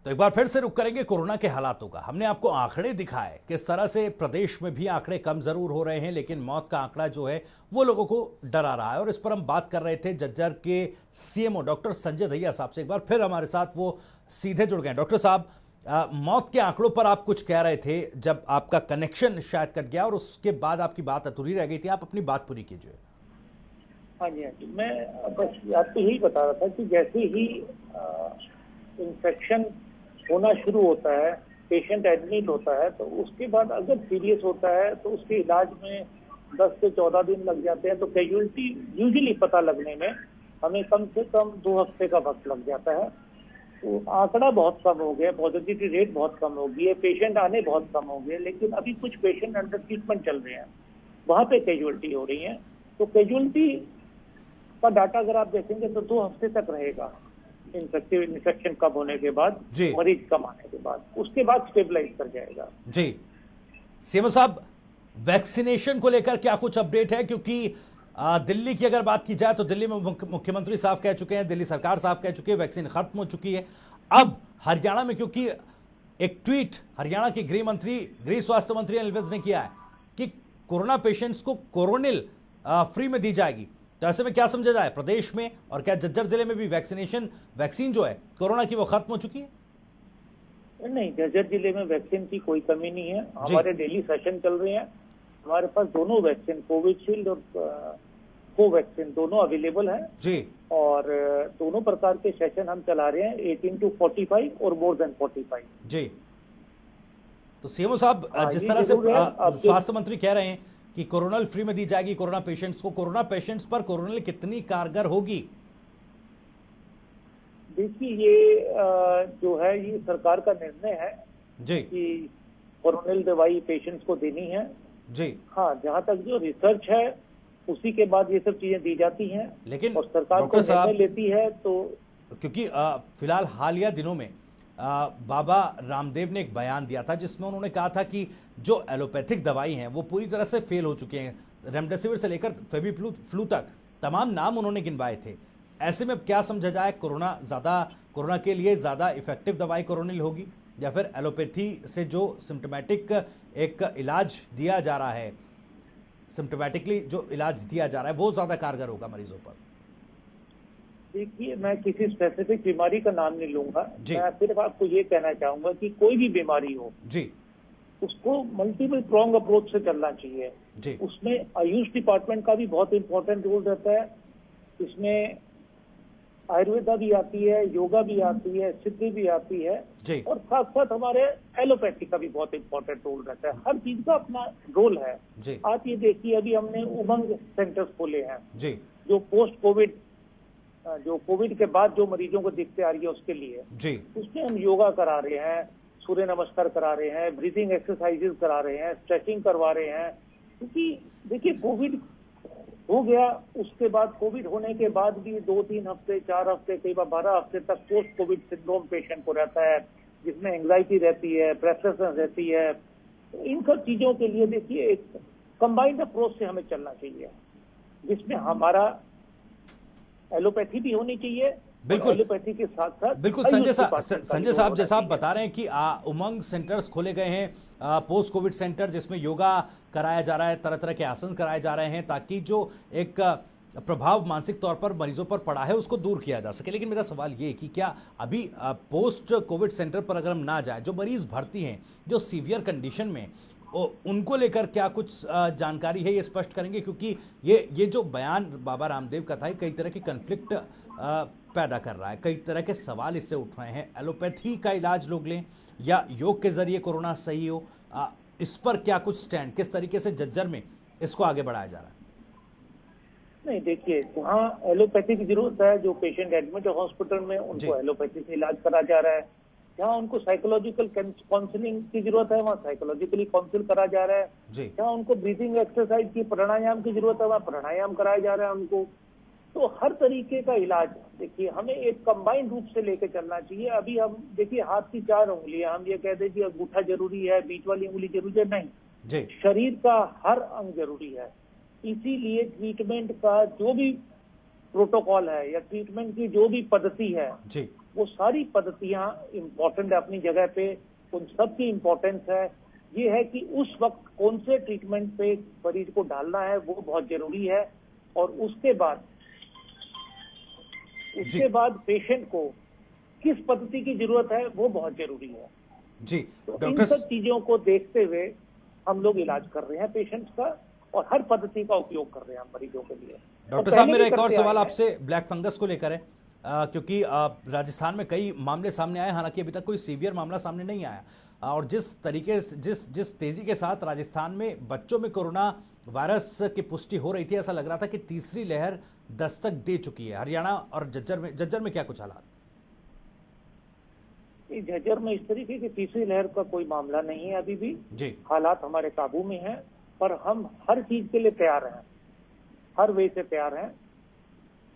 तो एक बार फिर से रुक करेंगे कोरोना के हालातों का। हमने आपको आंकड़े दिखाए किस तरह से प्रदेश में भी आंकड़े कम जरूर हो रहे हैं, लेकिन मौत का आंकड़ा जो है वो लोगों को डरा रहा है। और इस पर हम बात कर रहे थे झज्जर के सीएमओ डॉक्टर संजय दहिया साहब से। एक बार फिर हमारे साथ वो सीधे जुड़ गए। डॉक्टर साहब, मौत के आंकड़ों पर आप कुछ कह रहे थे, जब आपका कनेक्शन शायद कट गया और उसके बाद आपकी बात अधूरी रह गई थी। आप अपनी बात पूरी कीजिए। हाँ जी, हाँ जी। मैं बस आपको यही बता रहा था कि जैसे ही इन्फेक्शन होना शुरू होता है, पेशेंट एडमिट होता है, तो उसके बाद अगर सीरियस होता है तो उसके इलाज में 10 से 14 दिन लग जाते हैं। तो कैजुअलिटी यूजुअली पता लगने में हमें कम से कम 2 हफ्ते का वक्त लग जाता है। तो आंकड़ा बहुत कम हो गया, पॉजिटिविटी रेट बहुत कम हो गई है, पेशेंट आने बहुत कम हो गए, लेकिन अभी कुछ पेशेंट अंडर ट्रीटमेंट चल रहे हैं, वहाँ पे कैजुअलिटी हो रही है। तो कैजुअलिटी का डाटा अगर आप देखेंगे तो 2 हफ्ते तक रहेगा इन्फेक्शन कम होने के बाद, मरीज कम आने के बाद, उसके बाद स्टेबलाइज कर जाएगा। जी सीएमओ साहब, वैक्सीनेशन को लेकर क्या कुछ अपडेट है? क्योंकि दिल्ली की अगर बात की जाए तो दिल्ली में मुख्यमंत्री साहब कह चुके हैं, दिल्ली सरकार साहब कह चुकी है वैक्सीन खत्म हो चुकी है। अब हरियाणा में, क्योंकि एक ट्वीट हरियाणा के गृह स्वास्थ्य मंत्री अनिल विज ने किया है कि कोरोना पेशेंट्स को कोरोनिल फ्री में दी जाएगी, तो ऐसे में क्या समझा जाए प्रदेश में, और क्या झज्जर जिले में भी वैक्सीन जो है कोरोना की वो खत्म हो चुकी है? नहीं, झज्जर जिले में वैक्सीन की कोई कमी नहीं है। हमारे डेली सेशन चल रहे हैं, हमारे पास दोनों वैक्सीन कोविशील्ड और कोवैक्सीन दोनों अवेलेबल है जी। और दोनों प्रकार के सेशन हम चला रहे हैं, 18 to 45 और मोर देन 45 जी। तो सीएमओ साहब, जिस तरह से स्वास्थ्य मंत्री कह रहे हैं कि कोरोनल फ्री में दी जाएगी कोरोना पेशेंट्स को, कोरोना पेशेंट्स पर कोरोनल कितनी कारगर होगी? देखिए, ये जो है ये सरकार का निर्णय है जी कि कोरोनल दवाई पेशेंट्स को देनी है जी। हाँ, जहाँ तक जो रिसर्च है उसी के बाद ये सब चीजें दी जाती हैं, लेकिन और सरकार को निर्णय लेती है। तो क्योंकि फिलहाल हालिया दिनों में बाबा रामदेव ने एक बयान दिया था जिसमें उन्होंने कहा था कि जो एलोपैथिक दवाई हैं वो पूरी तरह से फेल हो चुकी हैं। रेमडेसिविर से लेकर फेविफ्लू तक तमाम नाम उन्होंने गिनवाए थे। ऐसे में क्या समझा जाए, कोरोना के लिए ज़्यादा इफेक्टिव दवाई कोरोनिल होगी, या फिर एलोपैथी से जो सिम्टोमेटिक एक इलाज दिया जा रहा है, सिम्टोमेटिकली जो इलाज दिया जा रहा है वो ज़्यादा कारगर होगा मरीजों पर? देखिए, मैं किसी स्पेसिफिक बीमारी का नाम नहीं लूंगा, मैं सिर्फ आपको ये कहना चाहूंगा कि कोई भी बीमारी हो जी, उसको मल्टीपल प्रॉन्ग अप्रोच से चलना चाहिए जी। उसमें आयुष डिपार्टमेंट का भी बहुत इंपॉर्टेंट रोल रहता है। इसमें आयुर्वेदा भी आती है, योगा भी आती है, सिद्धि भी आती है जी। और साथ साथ हमारे एलोपैथी का भी बहुत इंपॉर्टेंट रोल रहता है। हर चीज का अपना रोल है जी। आप ये देखिए, अभी हमने उमंग सेंटर्स खोले हैं जी, जो पोस्ट कोविड, जो कोविड के बाद जो मरीजों को दिक्कतें आ रही है उसके लिए जी। उसमें हम योगा करा रहे हैं, सूर्य नमस्कार करा रहे हैं, ब्रीथिंग एक्सरसाइजेस करा रहे हैं, स्ट्रेचिंग करवा रहे हैं। क्योंकि देखिए, कोविड हो गया, उसके बाद कोविड होने के बाद भी 2-3 हफ्ते, 4 हफ्ते, कई बार 12 हफ्ते तक पोस्ट कोविड सिंड्रोम पेशेंट को रहता है, जिसमें एंग्जाइटी रहती है, ब्रेथलेसनेस रहती है। तो इन सब चीजों के लिए देखिए एक कंबाइंड अप्रोच से हमें चलना चाहिए, जिसमें हमारा एलोपैथी भी होनी चाहिए, बिल्कुल एलोपैथी के साथ साथ बिल्कुल। संजय साहब, जैसा आप बता रहे हैं कि उमंग सेंटर्स खोले गए हैं, पोस्ट कोविड सेंटर, जिसमें योगा कराया जा रहा है, तरह तरह के आसन कराए जा रहे हैं, ताकि जो एक प्रभाव मानसिक तौर पर मरीजों पर पड़ा है उसको दूर किया जा सके। लेकिन मेरा सवाल ये कि क्या अभी पोस्ट कोविड सेंटर पर अगर हम ना जाए, जो मरीज भर्ती हैं, जो सीवियर कंडीशन में, उनको लेकर क्या कुछ जानकारी है, ये स्पष्ट करेंगे? क्योंकि ये जो बयान बाबा रामदेव का था, कई तरह की कन्फ्लिक्ट पैदा कर रहा है, कई तरह के सवाल इससे उठ रहे हैं। एलोपैथी का इलाज लोग लें या योग के जरिए कोरोना सही हो, इस पर क्या कुछ स्टैंड, किस तरीके से झज्जर में इसको आगे बढ़ाया जा रहा है? नहीं, देखिए, जहाँ एलोपैथी की जरूरत है, जो पेशेंट एडमिट है हॉस्पिटल में, उनको एलोपैथी से इलाज करा जा रहा है। जहाँ उनको साइकोलॉजिकल काउंसलिंग की जरूरत है, वहाँ साइकोलॉजिकली काउंसिल करा जा रहा है। जहाँ उनको ब्रीथिंग एक्सरसाइज की, प्राणायाम की जरूरत है, वहाँ प्राणायाम कराया जा रहा है उनको। तो हर तरीके का इलाज देखिए हमें एक कंबाइंड रूप से लेके चलना चाहिए। अभी हम देखिए, हाथ की 4 उंगलियां, हम ये कहते हैं कि अंगूठा जरूरी है, बीच वाली उंगली जरूरी है, नहीं, शरीर का हर अंग जरूरी है। इसीलिए ट्रीटमेंट का जो भी प्रोटोकॉल है या ट्रीटमेंट की जो भी पद्धति है, वो सारी पद्धतियां इम्पोर्टेंट है अपनी जगह पे, उन सब की इम्पोर्टेंस है। ये है कि उस वक्त कौन से ट्रीटमेंट पे मरीज को डालना है वो बहुत जरूरी है, और उसके बाद पेशेंट को किस पद्धति की जरूरत है वो बहुत जरूरी है। जी तो इन डॉक्टर सब चीजों को देखते हुए हम लोग इलाज कर रहे हैं पेशेंट्स का, और हर पद्धति का उपयोग कर रहे हैं हम मरीजों के लिए। डॉक्टर साहब, मेरा एक और सवाल आपसे ब्लैक फंगस को लेकर है, क्योंकि राजस्थान में कई मामले सामने आए, हालांकि अभी तक कोई सीवियर मामला सामने नहीं आया, और जिस तरीके से जिस तेजी के साथ राजस्थान में बच्चों में कोरोना वायरस की पुष्टि हो रही थी, ऐसा लग रहा था कि तीसरी लहर दस्तक दे चुकी है। हरियाणा और झज्जर में क्या कुछ हालात? झज्जर में इस तरीके की तीसरी लहर का कोई मामला नहीं है अभी भी जी। हालात हमारे काबू में हैं, पर हम हर चीज के लिए तैयार हैं, हर वे से तैयार हैं।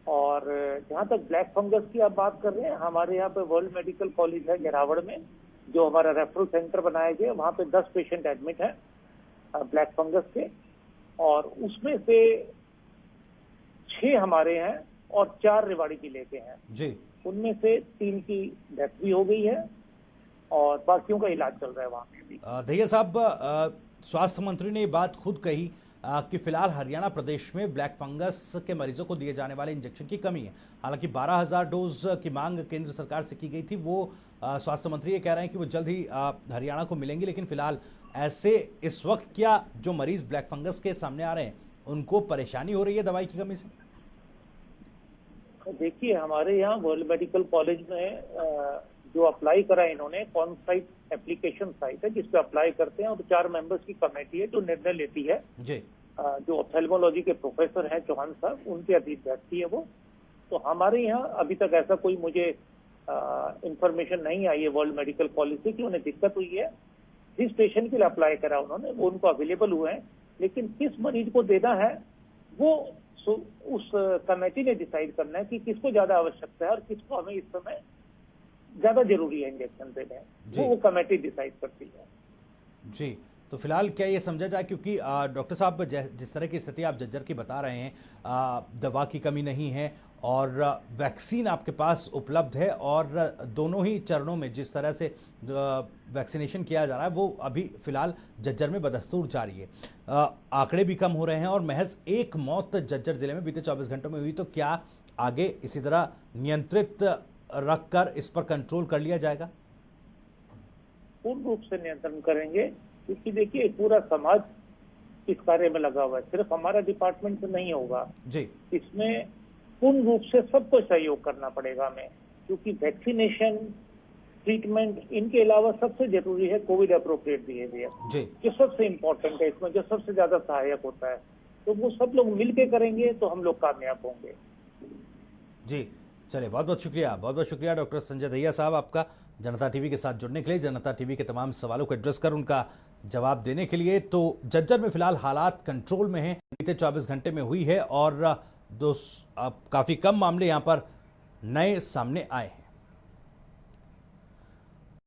और जहां तक ब्लैक फंगस की आप बात कर रहे हैं, हमारे यहाँ पे वर्ल्ड मेडिकल कॉलेज है घेरावड़ में, जो हमारा रेफरल सेंटर बनाया गया, वहां पे 10 पेशेंट एडमिट हैं ब्लैक फंगस के, और उसमें से 6 हमारे हैं और 4 रेवाड़ी जिले के हैं जी। उनमें से 3 की डेथ भी हो गई है और बाकियों का इलाज चल रहा है वहां पे भी। दहिया साहब, स्वास्थ्य मंत्री ने ये बात खुद कही कि फिलहाल हरियाणा प्रदेश में ब्लैक फंगस के मरीजों को दिए जाने वाले इंजेक्शन की कमी है। हालांकि 12,000 डोज की मांग केंद्र सरकार से की गई थी, वो स्वास्थ्य मंत्री ये कह रहे हैं कि वो जल्द ही हरियाणा को मिलेंगी, लेकिन फिलहाल ऐसे इस वक्त क्या जो मरीज ब्लैक फंगस के सामने आ रहे हैं उनको परेशानी हो रही है दवाई की कमी से? देखिए, हमारे यहाँ वर्ल्ड मेडिकल कॉलेज में जो अप्लाई करा इन्होंने, कौन साइट एप्लीकेशन साइट है जिसपे अप्लाई करते हैं, और 4 मेंबर्स की कमेटी है जो निर्णय लेती है जी। जो ऑप्थेल्मोलॉजी के प्रोफेसर हैं चौहान साहब, उनके अधीन बैठती है वो। तो हमारे यहाँ अभी तक ऐसा कोई मुझे इंफॉर्मेशन नहीं आई है वर्ल्ड मेडिकल कॉलेज से कि उन्हें दिक्कत हुई है। जिस पेशेंट के लिए अप्लाई करा उन्होंने वो उनको अवेलेबल हुए हैं, लेकिन किस मरीज को देना है वो उस कमेटी ने डिसाइड करना है कि किसको ज्यादा आवश्यकता है और किसको हमें इस समय ज्यादा जरूरी है इंजेक्शन देने, वो कमेटी डिसाइड करती है। जी, तो फिलहाल क्या ये समझा जाए, क्योंकि डॉक्टर साहब जिस तरह की स्थिति आप झज्जर की बता रहे हैं, दवा की कमी नहीं है और वैक्सीन आपके पास उपलब्ध है, और दोनों ही चरणों में जिस तरह से वैक्सीनेशन किया जा रहा है वो अभी फिलहाल झज्जर में बदस्तूर जारी है, आंकड़े भी कम हो रहे हैं और महज 1 मौत झज्जर जिले में बीते 24 घंटों में हुई, तो क्या आगे इसी तरह नियंत्रित रखकर इस पर कंट्रोल कर लिया जाएगा? पूर्ण रूप से नियंत्रण करेंगे, क्योंकि देखिए पूरा समाज इस कार्य में लगा हुआ है, सिर्फ हमारा डिपार्टमेंट से नहीं होगा जी। इसमें पूर्ण रूप से सबको सहयोग करना पड़ेगा हमें, क्योंकि वैक्सीनेशन, ट्रीटमेंट, इनके अलावा सबसे जरूरी है कोविड अप्रोप्रिएट बिहेवियर, जो सबसे इम्पोर्टेंट है इसमें, जो सबसे ज्यादा सहायक होता है। तो वो सब लोग मिलके करेंगे तो हम लोग कामयाब होंगे। जी, चलिए, बहुत बहुत शुक्रिया डॉक्टर संजय दहिया साहब आपका जनता टीवी के साथ जुड़ने के लिए, जनता टीवी के तमाम सवालों को एड्रेस कर उनका जवाब देने के लिए। तो झज्जर में फिलहाल हालात कंट्रोल में हैं, बीते 24 घंटे में हुई है और काफ़ी कम मामले यहाँ पर नए सामने आए हैं।